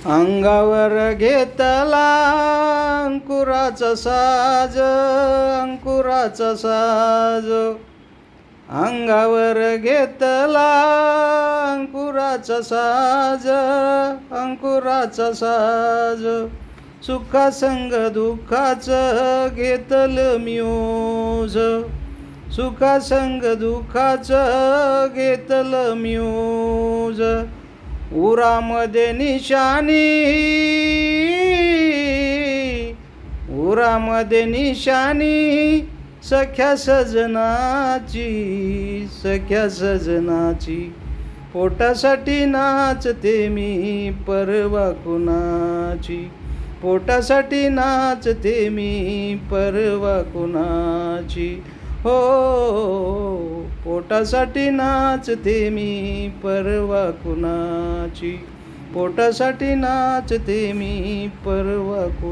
अंगावर घेतला अंकुराचा साज, अंकुराचा साज. अंगावर घेतला अंकुराचा साज, अंकुराचा साज. सुखासंग दुःखाचं घेतलं म्यूज, सुखासंग दुःखाचं घेतलं म्यूज. उरामध्ये निशाणी, उरामध्ये निशाणी सख्या सजनाची, सख्या सजनाची. पोटासाठी नाचते मी परवा कुणाची, पोटासाठी नाचते मी परवा कुणाची. हो, पोटासाठी नाचते मी परवा कुणाची, पोटासाठी नाचते मी परवा कुणाची.